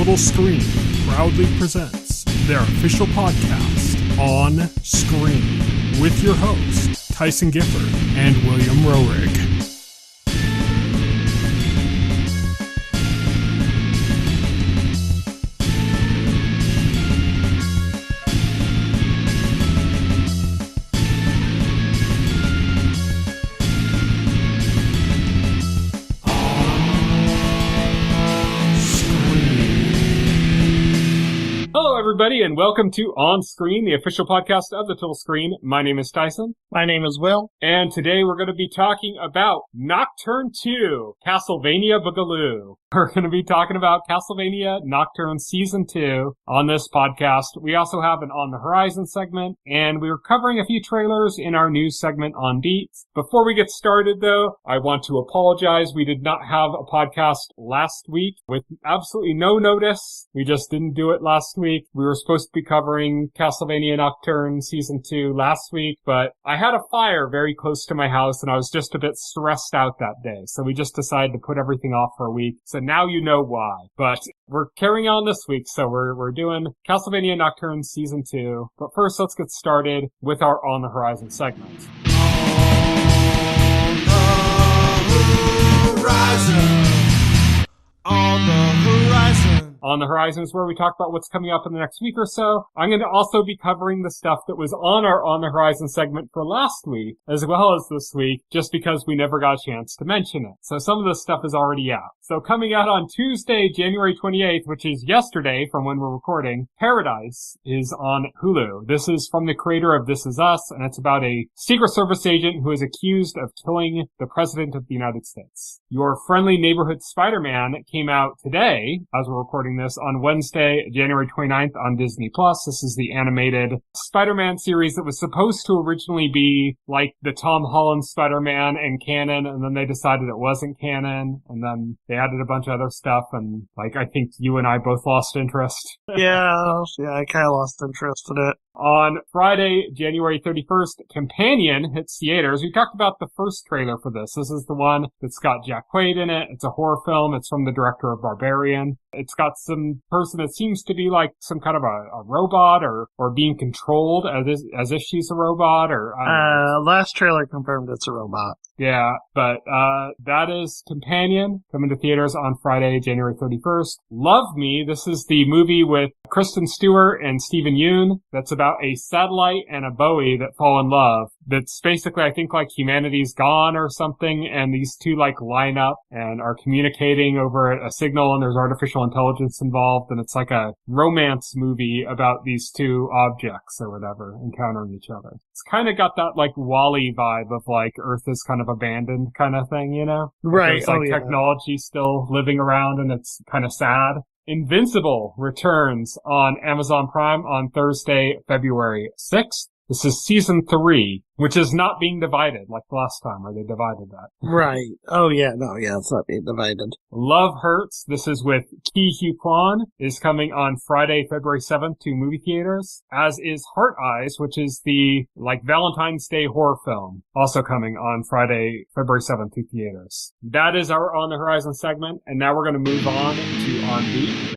Total Screen proudly presents their official podcast, On Screen, with your hosts, Tyson Gifford and William Rohrig. Everybody, and welcome to On Screen, the official podcast of the Total Screen. My name is Tyson. My name is Will. And today we're going to be talking about Nocturne 2, Castlevaniboogaloo. We're going to be talking about Castlevania Nocturne Season 2 on this podcast. We also have an On the Horizon segment, and we were covering a few trailers in our news segment on Beats. Before we get started, though, I want to apologize. We did not have a podcast last week with absolutely no notice. We just didn't do it last week. We were supposed to be covering Castlevania Nocturne Season 2 last week, but I had a fire very close to my house, and I was just a bit stressed out that day. So we just decided to put everything off for a week. So now you know why. But we're carrying on this week, so we're doing Castlevania Nocturne Season 2. But first, let's get started with our On the Horizon segment. On the horizon. On the horizon. On the Horizon is where we talk about what's coming up in the next week or so. I'm going to also be covering the stuff that was on our On the Horizon segment for last week, as well as this week, just because we never got a chance to mention it. So some of this stuff is already out. So coming out on Tuesday, January 28th, which is yesterday from when we're recording, Paradise is on Hulu. This is from the creator of This Is Us, and it's about a Secret Service agent who is accused of killing the President of the United States. Your Friendly Neighborhood Spider-Man came out today, as we're recording this, on Wednesday, January 29th on Disney+. This is the animated Spider-Man series that was supposed to originally be like the Tom Holland Spider-Man and canon, and then they decided it wasn't canon, and then they added a bunch of other stuff, and like I think you and I both lost interest. Yeah, I kind of lost interest in it. On Friday, January 31st, Companion hits theaters. We talked about the first trailer for this. This is the one that's got Jack Quaid in it. It's a horror film. It's from the director of Barbarian. It's got some person that seems to be like some kind of a robot or being controlled as if she's a robot or... Last trailer confirmed it's a robot. Yeah, but that is Companion, coming to theaters on Friday, January 31st. Love Me, this is the movie with Kristen Stewart and Stephen Yeun. That's about a satellite and a Bowie that fall in love. That's basically, I think, like humanity's gone or something, and these two like line up and are communicating over a signal, and there's artificial intelligence involved, and it's like a romance movie about these two objects or whatever encountering each other. It's kind of got that like WALL-E vibe of like Earth is kind of abandoned kind of thing, you know? Right. There's like technology still living around, and it's kind of sad. Invincible returns on Amazon Prime on Thursday, February 6th. This is season 3, which is not being divided like last time where they divided that. Right. Oh, yeah. No, yeah, it's not being divided. Love Hurts. This is with Ki Hugh Kwan, is coming on Friday, February 7th to movie theaters, as is Heart Eyes, which is the like Valentine's Day horror film, also coming on Friday, February 7th to theaters. That is our On the Horizon segment, and now we're going to move on to On Beat.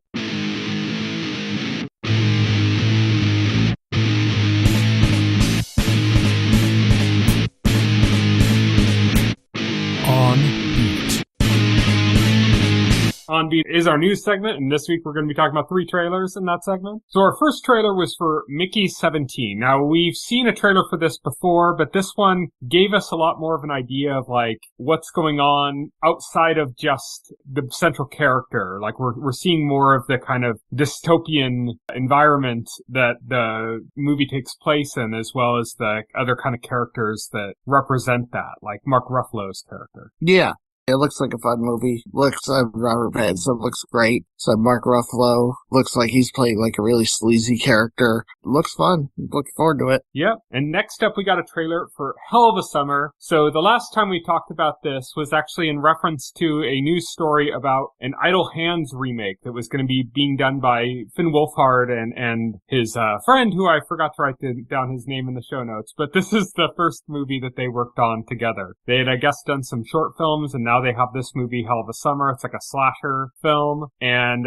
On Beat is our news segment, and this week we're going to be talking about 3 trailers in that segment. So our first trailer was for Mickey 17. Now, we've seen a trailer for this before, but this one gave us a lot more of an idea of, like, what's going on outside of just the central character. Like, we're seeing more of the kind of dystopian environment that the movie takes place in, as well as the other kind of characters that represent that, like Mark Ruffalo's character. Yeah. It looks like a fun movie. Robert Pattinson looks great. So Mark Ruffalo looks like he's playing like a really sleazy character. Looks fun. Looking forward to it. Yep. And next up, we got a trailer for Hell of a Summer. So the last time we talked about this was actually in reference to a news story about an Idle Hands remake that was going to be being done by Finn Wolfhard and his friend, who I forgot to write down his name in the show notes. But this is the first movie that they worked on together. They had, I guess, done some short films, and now now they have this movie, Hell of a Summer. It's like a slasher film, and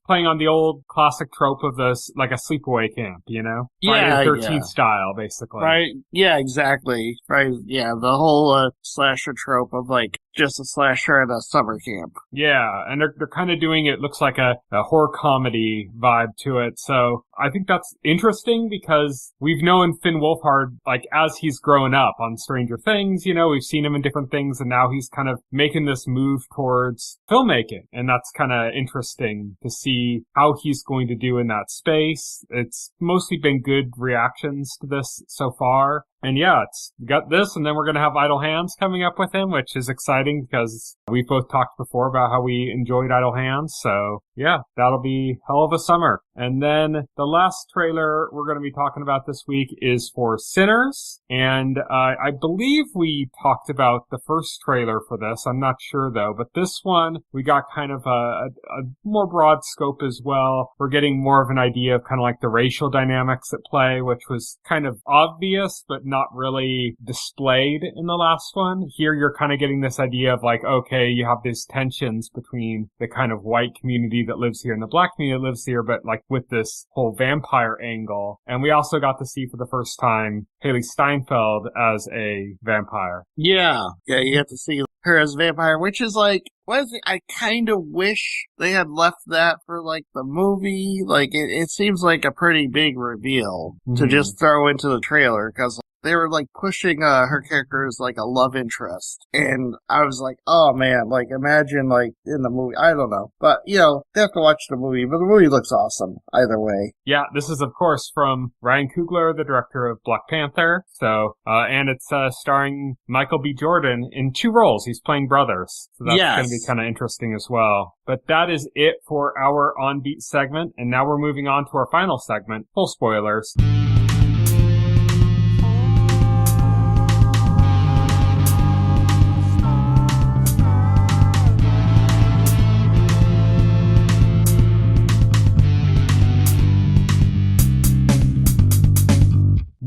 playing on the old classic trope of this, like a sleepaway camp, you know? Friday the 13th style, basically. Right. Yeah, exactly. Right. Yeah, the whole slasher trope of like just a slasher at a summer camp. Yeah, and they're kind of doing it, looks like a horror comedy vibe to it. So I think that's interesting because we've known Finn Wolfhard, like, as he's grown up on Stranger Things, you know, we've seen him in different things, and now he's kind of making this move towards filmmaking. And that's kind of interesting to see how he's going to do in that space. It's mostly been good reactions to this so far. And yeah, it's got this, and then we're going to have Idle Hands coming up with him, which is exciting because we've both talked before about how we enjoyed Idle Hands. So yeah, that'll be hell of a summer. And then the last trailer we're going to be talking about this week is for Sinners. And I believe we talked about the first trailer for this. I'm not sure though, but this one, we got kind of a more broad scope as well. We're getting more of an idea of kind of like the racial dynamics at play, which was kind of obvious, but not really displayed in the last one. Here you're kind of getting this idea of like, okay, you have these tensions between the kind of white community that lives here and the black community that lives here, but like with this whole vampire angle. And we also got to see for the first time Haley Steinfeld as a vampire. Yeah, you have to see her as a vampire, which is like, I kind of wish they had left that for like the movie. Like it seems like a pretty big reveal to just throw into the trailer because they were like pushing her character as like a love interest, and I was like, oh man, like imagine like in the movie. I don't know, but you know, they have to watch the movie, but the movie looks awesome either way. Yeah, this is of course from Ryan Coogler, the director of Black Panther. So and it's starring Michael B. Jordan in 2 roles. He's playing brothers, so that's going to be kind of interesting as well. But that is it for our On Beat segment, and now we're moving on to our final segment, full spoilers.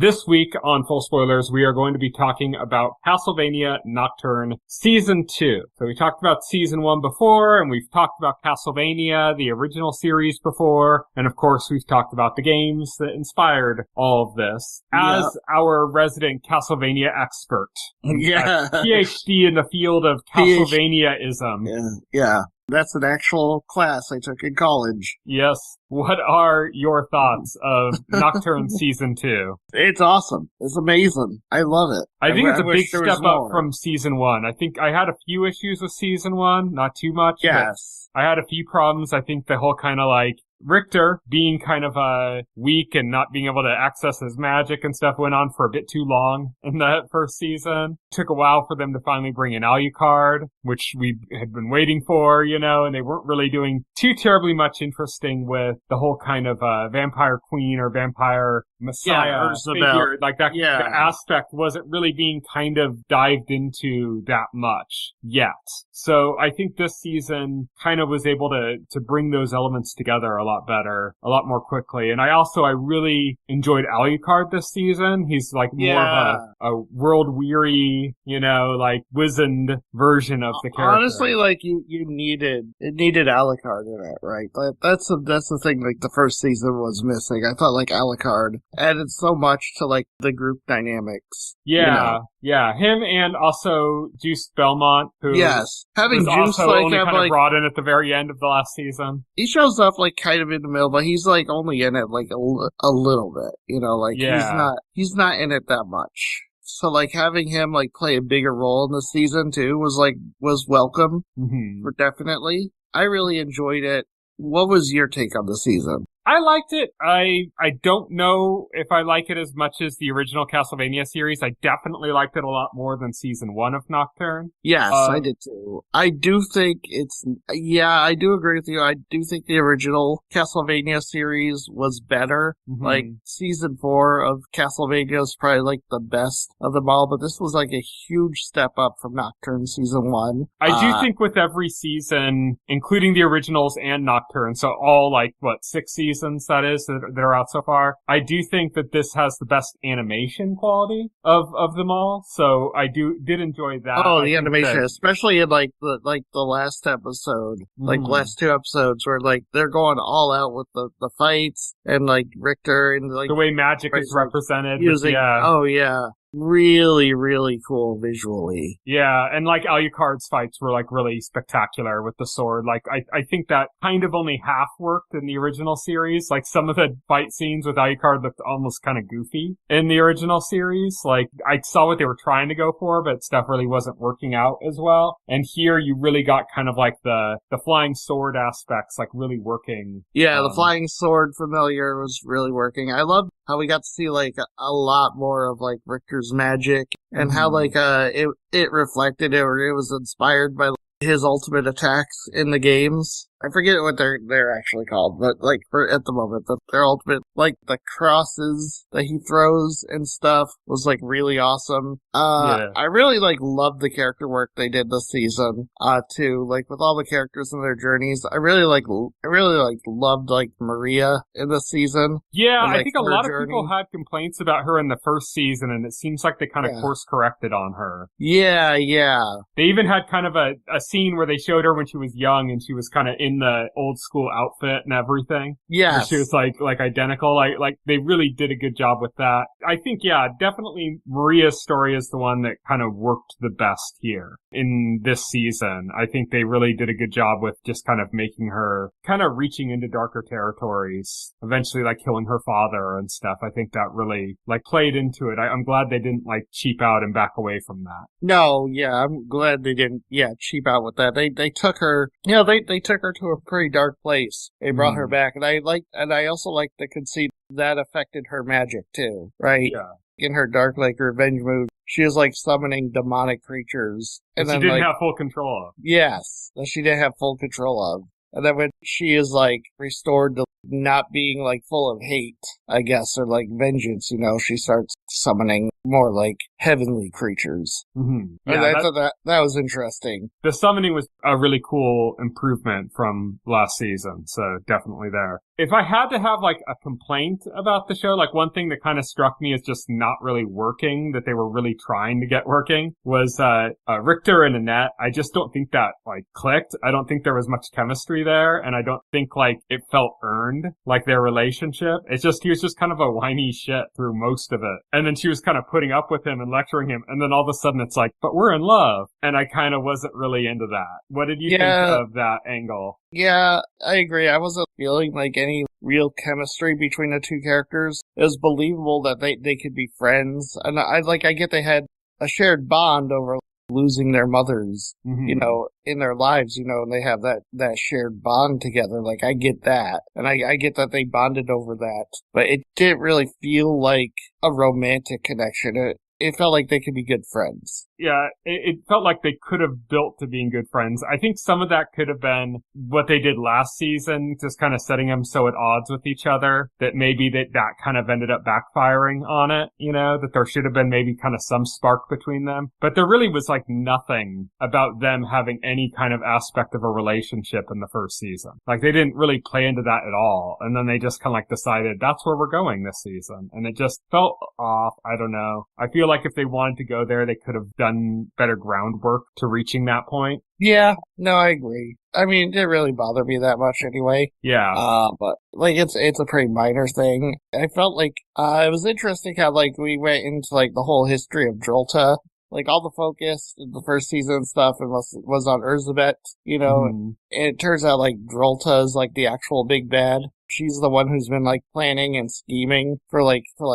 This week on Full Spoilers, we are going to be talking about Castlevania Nocturne Season 2. So we talked about Season 1 before, and we've talked about Castlevania, the original series before, and of course we've talked about the games that inspired all of this. As our resident Castlevania expert, a PhD in the field of Castlevania-ism. Yeah. That's an actual class I took in college. Yes. What are your thoughts of Nocturne Season 2? It's awesome. It's amazing. I love it. I think it's a big step up from Season 1. I think I had a few issues with Season 1, not too much. Yes. I had a few problems. I think the whole kind of like Richter being kind of weak and not being able to access his magic and stuff went on for a bit too long in that first season. Took a while for them to finally bring in Alucard, which we had been waiting for, you know, and they weren't really doing too terribly much interesting with the whole kind of vampire queen or vampire messiah figure. Like that the aspect wasn't really being kind of dived into that much yet. So I think this season kind of was able to bring those elements together a lot better, a lot more quickly. And I really enjoyed Alucard this season. He's like more of a world-weary, you know, like wizened version of the character. Honestly, like it needed Alucard in it, right? That's the thing. Like the first season was missing. I thought like Alucard added so much to like the group dynamics. Yeah, you know? Yeah. Him and also Juice Belmont, who having was Juice also like only have, kind of like, brought in at the very end of the last season. He shows up like kind of in the middle, but he's like only in it like a little bit. You know, like he's not in it that much. So like having him like play a bigger role in the season too was welcome for definitely. I really enjoyed it. What was your take on the season? I liked it. I don't know if I like it as much as the original Castlevania series. I definitely liked it a lot more than Season 1 of Nocturne. Yes, I did too. I do think I do agree with you. I do think the original Castlevania series was better. Like, Season 4 of Castlevania is probably like the best of them all, but this was like a huge step up from Nocturne Season 1. I do think with every season, including the originals and Nocturne, so all like, 6 seasons seasons, that is, that are out so far. I do think that this has the best animation quality of them all, so I did enjoy that. Oh, the animation, especially in like the last episode, like last two episodes, where like they're going all out with the fights and like Richter and like the way magic is represented. Using, oh yeah. Really, really cool visually. Yeah, and like Alucard's fights were like really spectacular with the sword. Like I think that kind of only half worked in the original series. Like some of the fight scenes with Alucard looked almost kind of goofy in the original series. Like I saw what they were trying to go for, but stuff really wasn't working out as well. And here you really got kind of like the flying sword aspects like really working. Yeah, the flying sword familiar was really working. I loved how we got to see like a lot more of like Richter's magic and how like it reflected it, or it was inspired by his ultimate attacks in the games. I forget what they're actually called, but like at the moment, their ultimate, like the crosses that he throws and stuff was like really awesome. I really like loved the character work they did this season, too. Like with all the characters and their journeys, I really loved like Maria in this season. Yeah, and, like, I think a lot of people had complaints about her in the first season, and it seems like they kind of course corrected on her. Yeah. They even had kind of a scene where they showed her when she was young and she was kind of in the old school outfit and everything. Yeah. She was like identical. Like they really did a good job with that. I think, yeah, definitely Maria's story is the one that kind of worked the best here in this season. I think they really did a good job with just kind of making her kind of reaching into darker territories, eventually like killing her father and stuff. I think that really like played into it. I'm glad they didn't like cheap out and back away from that. No, yeah, I'm glad they didn't, cheap out with that. They took her, they took her to a pretty dark place. They brought her back, and I also like the conceit that affected her magic too, right? Yeah. In her dark, like, revenge move, she was, like, summoning demonic creatures. And she didn't have full control of. Yes, that she didn't have full control of. And then when she is, like, restored to not being, like, full of hate, I guess, or, like, vengeance, she starts summoning more, like, heavenly creatures. Mm-hmm. Yeah, and I thought that was interesting. The summoning was a really cool improvement from last season, so definitely there. If I had to have, like, a complaint about the show, like, one thing that kind of struck me as just not really working, that they were really trying to get working, was Richter and Annette. I just don't think that, like, clicked. I don't think there was much chemistry there, and I don't think, like, it felt earned, like, their relationship. It's just, he was just kind of a whiny shit through most of it. And then she was kind of putting up with him and lecturing him, and then all of a sudden it's like, but we're in love. And I kind of wasn't really into that. What did you think of that angle? Yeah, I agree. I wasn't feeling like any real chemistry between the two characters. It was believable that they could be friends. And I get they had a shared bond over losing their mothers, in their lives, and they have that shared bond together. Like, I get that. And I get that they bonded over that. But it didn't really feel like a romantic connection. It felt like they could be good friends. Yeah, it felt like they could have built to being good friends. I think some of that could have been what they did last season, just kind of setting them so at odds with each other, that maybe that kind of ended up backfiring on it, that there should have been maybe kind of some spark between them. But there really was like nothing about them having any kind of aspect of a relationship in the first season. Like they didn't really play into that at all. And then they just kind of like decided that's where we're going this season. And it just felt off. I don't know. I feel like if they wanted to go there, they could have done better groundwork to reaching that point. Yeah, no, I agree. I mean, it didn't really bother me that much anyway. Yeah. But like it's a pretty minor thing. I felt like it was interesting how like we went into like the whole history of Drolta. Like all the focus in the first season and stuff was on Erzsébet, and it turns out like Drolta is like the actual big bad. She's the one who's been like planning and scheming for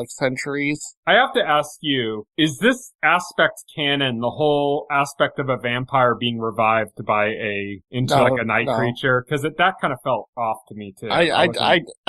centuries. I have to ask you, is this aspect canon, the whole aspect of a vampire being revived by a night creature? Because that kind of felt off to me too. I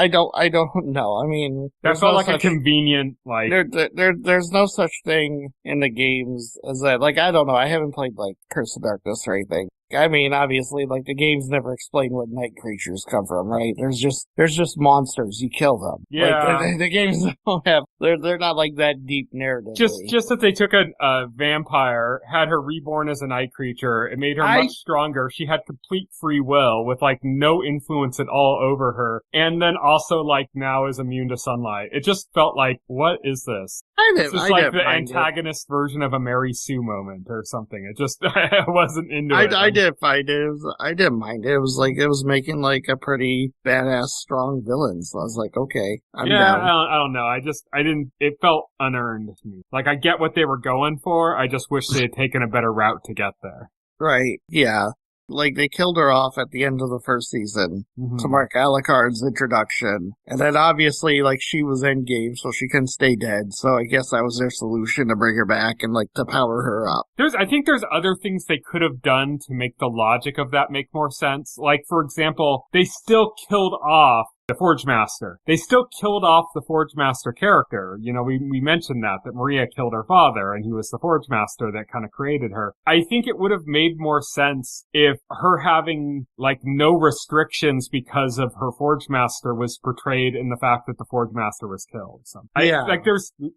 don't know. I mean, that felt like a convenient like there's no such thing in the games as that. Like I don't know. I haven't played like Curse of Darkness or anything. I mean, obviously, like, the games never explain what night creatures come from, right? There's just monsters. You kill them. Yeah. Like, the games don't have, they're not, like, that deep narratively. Just that they took a vampire, had her reborn as a night creature, it made her much stronger. She had complete free will with, like, no influence at all over her. And then also, like, now is immune to sunlight. It just felt like, what is this? This is like the antagonist version of a Mary Sue moment or something. It just, I wasn't into it. I did find it. I didn't mind it. It was like, it was making like a pretty badass, strong villain. So I was like, okay, I'm down. I don't know. It felt unearned to me. Like, I get what they were going for. I just wish they had taken a better route to get there. Right. Yeah. Like, they killed her off at the end of the first season to mark Alucard's introduction. And then obviously, like, she was endgame, so she couldn't stay dead. So I guess that was their solution to bring her back and, like, to power her up. I think there's other things they could have done to make the logic of that make more sense. Like, for example, they still killed off the Forge Master. They still killed off the Forge Master character. You know, we mentioned that Maria killed her father and he was the Forge Master that kind of created her. I think it would have made more sense if her having, like, no restrictions because of her Forge Master was portrayed in the fact that the Forge Master was killed.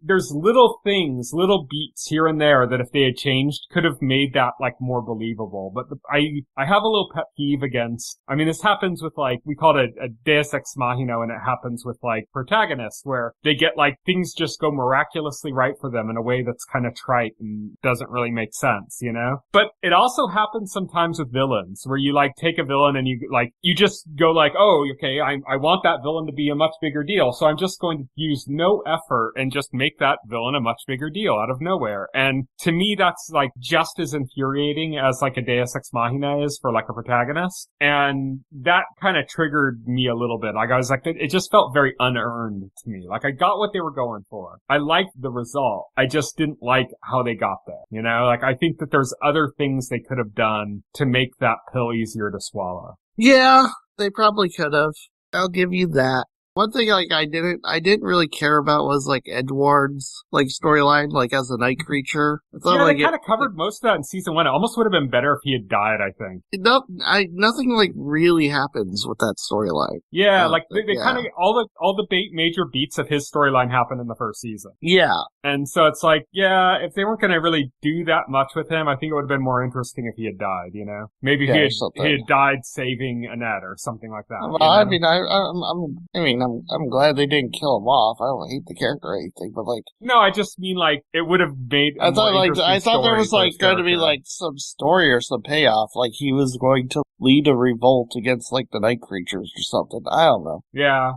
There's little things, little beats here and there that if they had changed could have made that, like, more believable. But I have a little pet peeve against, I mean, this happens with, like, we call it a Deus Ex Machina, and it happens with, like, protagonists where they get, like, things just go miraculously right for them in a way that's kind of trite and doesn't really make sense, you know? But it also happens sometimes with villains where you, like, take a villain and you just go like, oh, okay, I want that villain to be a much bigger deal, so I'm just going to use no effort and just make that villain a much bigger deal out of nowhere. And to me, that's, like, just as infuriating as, like, a Deus Ex Machina is for, like, a protagonist. And that kind of triggered me a little bit. Like, I was like, it just felt very unearned to me. Like, I got what they were going for. I liked the result. I just didn't like how they got there. You know, like, I think that there's other things they could have done to make that pill easier to swallow. Yeah, they probably could have. I'll give you that. One thing, like, I didn't really care about was, like, Edward's, like, storyline, like, as a night creature. I thought, they kind of covered most of that in season 1. It almost would have been better if he had died, I think. Nothing, like, really happens with that storyline. Yeah, like, they kind of, all the major beats of his storyline happened in the first season. Yeah. And so it's like, yeah, if they weren't going to really do that much with him, I think it would have been more interesting if he had died, you know? Maybe he had died saving Annette or something like that. Well, I mean, I'm glad they didn't kill him off. I don't hate the character or anything, but, like... No, I just mean, like, it would have made I thought there was, like, going to be, like, some story or some payoff. Like, he was going to lead a revolt against, like, the night creatures or something. I don't know. Yeah,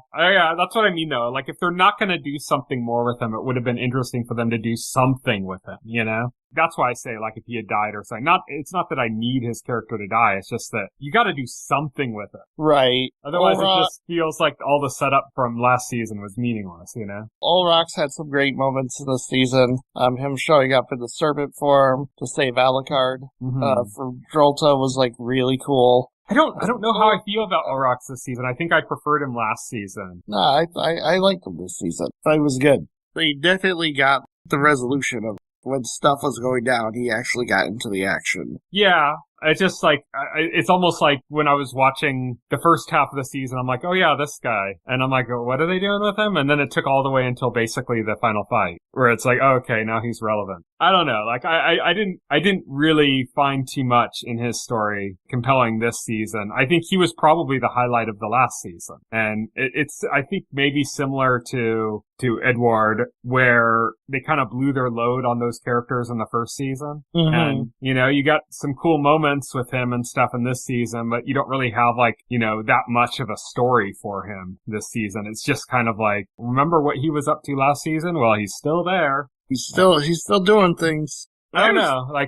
that's what I mean, though. Like, if they're not going to do something more with him, it would have been interesting for them to do something with him, you know? That's why I say, like, if he had died or something. It's not that I need his character to die. It's just that you got to do something with it. Right. Otherwise, it just feels like all the setup from last season was meaningless, you know? Olrock's had some great moments in this season. Him showing up in the serpent form to save Alucard. For Drolta was, like, really cool. I don't know how I feel about Olrox this season. I think I preferred him last season. No, I liked him this season. I thought he was good. They definitely got the resolution of when stuff was going down, he actually got into the action. Yeah. It's just like, it's almost like when I was watching the first half of the season, I'm like, oh yeah, this guy. And I'm like, oh, what are they doing with him? And then it took all the way until basically the final fight, where it's like, oh, okay, now he's relevant. I don't know. Like, I didn't really find too much in his story compelling this season. I think he was probably the highlight of the last season. And it's, I think maybe similar to Edward, where they kind of blew their load on those characters in the first season. And, you know, you got some cool moments with him and stuff in this season, but you don't really have, like, you know, that much of a story for him this season. It's just kind of like, remember what he was up to last season? Well, he's still there. He's still doing things. I don't know. I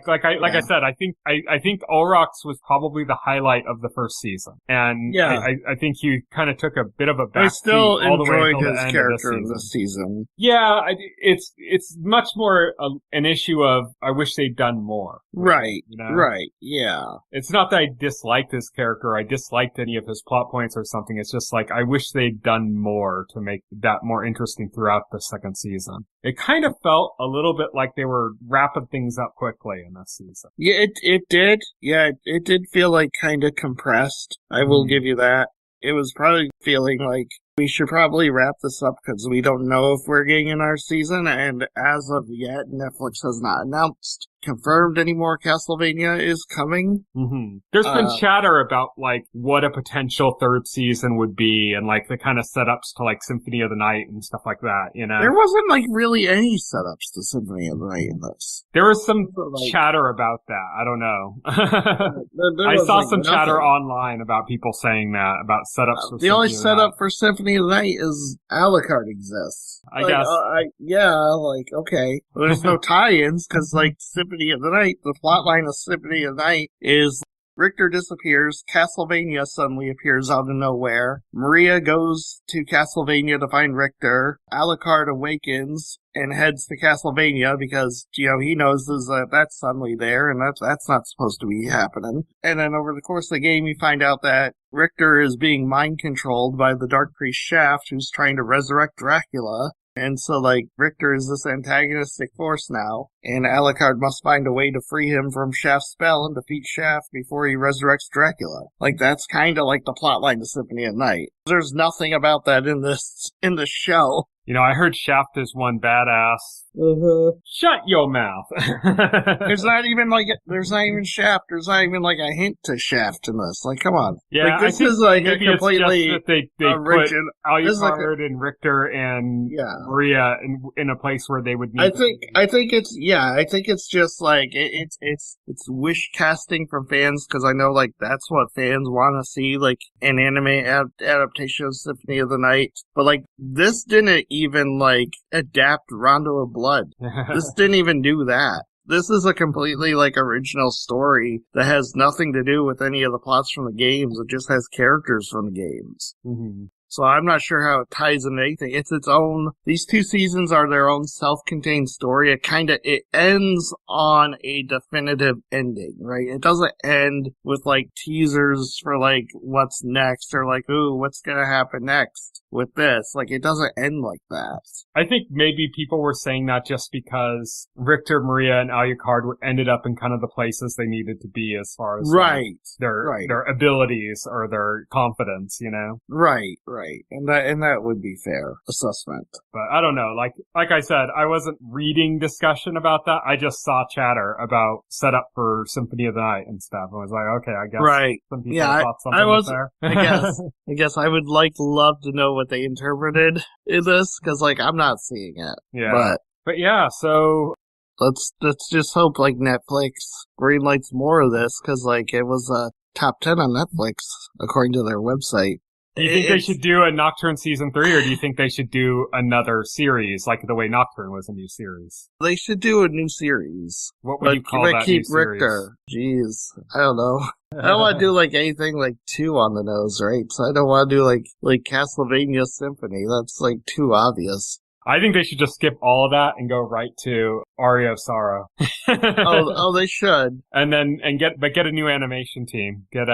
said, I think Olrox was probably the highlight of the first season. And I think he kind of took a bit of a backseat. I still all the way enjoyed until his character in this season. Yeah, it's much more an issue of, I wish they'd done more. Right. You know? Right. Yeah. It's not that I disliked his character, I disliked any of his plot points or something. It's just like, I wish they'd done more to make that more interesting throughout the second season. It kind of felt a little bit like they were wrapping things things up quickly in this season. Yeah, it did. Yeah, it did feel like kind of compressed. I will give you that. It was probably feeling like we should probably wrap this up because we don't know if we're getting in our season, and as of yet, Netflix has not confirmed any more Castlevania is coming. Mm-hmm. There's been chatter about, like, what a potential third season would be, and, like, the kind of setups to, like, Symphony of the Night and stuff like that, you know? There wasn't, like, really any setups to Symphony of the Night in this. There was some chatter about that. I don't know. I saw some chatter online about people saying that, about setups for the only setup for Symphony of the Night is Alucard exists. I guess. Okay. There's no tie-ins, because, like, Symphony of the Night, the plotline of Symphony of the Night is Richter disappears, Castlevania suddenly appears out of nowhere, Maria goes to Castlevania to find Richter, Alucard awakens and heads to Castlevania because, you know, he knows that's suddenly there and that's not supposed to be happening. And then over the course of the game, you find out that Richter is being mind-controlled by the Dark Priest Shaft, who's trying to resurrect Dracula. And so, like, Richter is this antagonistic force now, and Alucard must find a way to free him from Shaft's spell and defeat Shaft before he resurrects Dracula. Like, that's kind of like the plotline to Symphony of the Night. There's nothing about that in the show. You know, I heard Shaft is one badass. Mm-hmm. Shut your mouth. There's not even Shaft. There's not even like a hint to Shaft in this. Like, come on. Yeah, like, this is like a completely it's just that they put Alucard and Richter and Maria in a place where they would need. I think it's just like it's wish casting from fans, because I know like that's what fans want to see, like an anime adaptation of Symphony of the Night. But like this didn't even like adapt Rondo of Blood. This didn't even do that. This is a completely, like, original story that has nothing to do with any of the plots from the games. It just has characters from the games. Mm-hmm. So I'm not sure how it ties into anything. It's its own, these two seasons are their own self-contained story. It ends on a definitive ending, right? It doesn't end with, like, teasers for, like, what's next, or like, ooh, what's gonna happen next with this. Like, it doesn't end like that. I think maybe people were saying that just because Richter, Maria, and Alucard ended up in kind of the places they needed to be as far as their abilities or their confidence, you know? Right. And that would be fair assessment. But I don't know. Like I said, I wasn't reading discussion about that. I just saw chatter about setup for Symphony of the Night and stuff. I was like, okay, I guess some people thought something was there. I guess I would love to know what they interpreted in this, because like I'm not seeing it. Yeah. But yeah, so let's just hope like Netflix greenlights more of this, because like it was a top 10 on Netflix according to their website. Do you think they should do a Nocturne season 3, or do you think they should do another series, like the way Nocturne was a new series? They should do a new series. What would you call that new series? Richter. Jeez, I don't know. I don't want to do like anything like too on the nose, right? So I don't want to do like Castlevania Symphony. That's like too obvious. I think they should just skip all of that and go right to Aria of Sorrow. they should. And get a new animation team. Take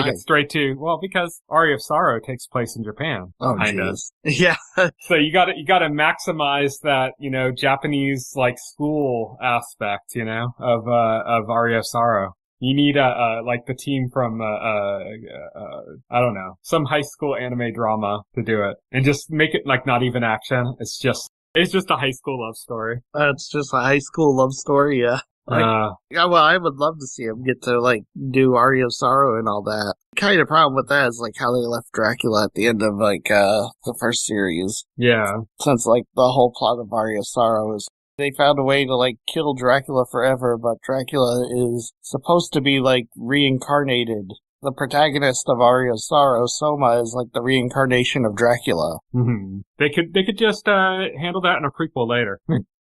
it straight to, because Aria of Sorrow takes place in Japan. Oh, jeez. Yeah. So you gotta maximize that, you know, Japanese, like, school aspect, you know, of Aria of Sorrow. You need like the team from I don't know, some high school anime drama to do it, and just make it like not even action. It's just a high school love story. It's just a high school love story, yeah. I would love to see him get to like do Aria of Sorrow and all that. Kind of problem with that is like how they left Dracula at the end of like the first series. Yeah, since like the whole plot of Aria of Sorrow is. They found a way to, like, kill Dracula forever, but Dracula is supposed to be, like, reincarnated. The protagonist of Aria of Sorrow, Soma, is, like, the reincarnation of Dracula. Mm-hmm. They could just handle that in a prequel later.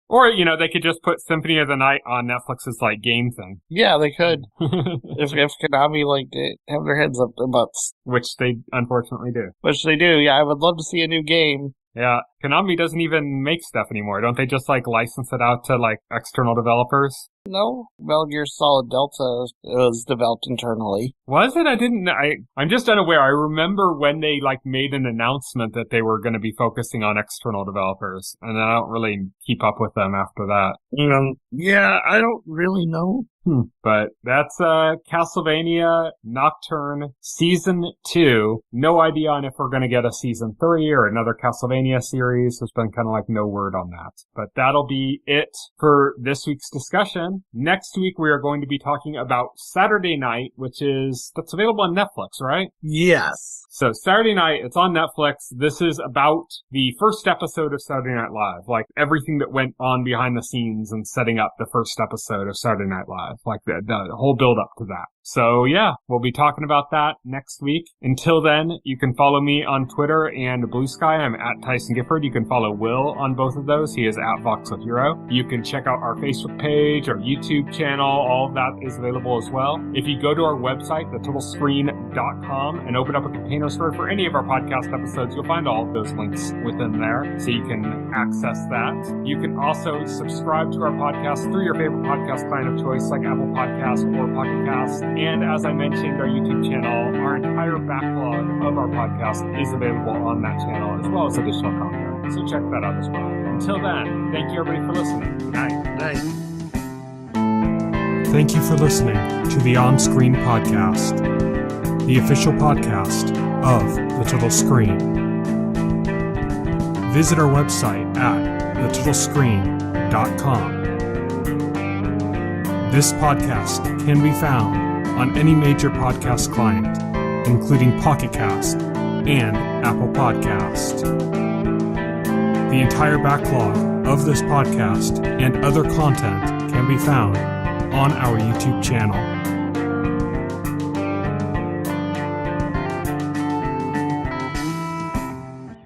Or, you know, they could just put Symphony of the Night on Netflix's, like, game thing. Yeah, they could. if Konami, like, have their heads up their butts. Which they unfortunately do. Which they do, yeah. I would love to see a new game. Yeah, Konami doesn't even make stuff anymore. Don't they just like license it out to like external developers? No, Metal Gear Solid Delta was developed internally. Was it? I didn't. I'm just unaware. I remember when they like made an announcement that they were going to be focusing on external developers, and I don't really keep up with them after that. Yeah, I don't really know. But that's Castlevania Nocturne Season 2. No idea on if we're going to get a Season 3 or another Castlevania series. There's been kind of like no word on that. But that'll be it for this week's discussion. Next week we are going to be talking about Saturday Night, that's available on Netflix, right? Yes. So Saturday Night, it's on Netflix. This is about the first episode of Saturday Night Live, like everything that went on behind the scenes and setting up the first episode of Saturday Night Live, like the whole build up to that. So yeah, we'll be talking about that next week. Until then, you can follow me on Twitter and Blue Sky. I'm at Tyson Gifford. You can follow Will on both of those. He is at Voxel Hero. You can check out our Facebook page, our YouTube channel. All of that is available as well. If you go to our website, thetotalscreen.com, and open up a container store for any of our podcast episodes, you'll find all of those links within there, so you can access that. You can also subscribe to our podcast through your favorite podcast client of choice, like Apple Podcasts or Pocket Cast. And as I mentioned, our YouTube channel, our entire backlog of our podcast is available on that channel, as well as additional content. So check that out as well. Until then, thank you everybody for listening. Good night. Good night. Thank you for listening to the OnScreen podcast, the official podcast of The Total Screen. Visit our website at thetotalscreen.com. This podcast can be found on any major podcast client, including Pocket Cast and Apple Podcast. The entire backlog of this podcast and other content can be found on our YouTube channel.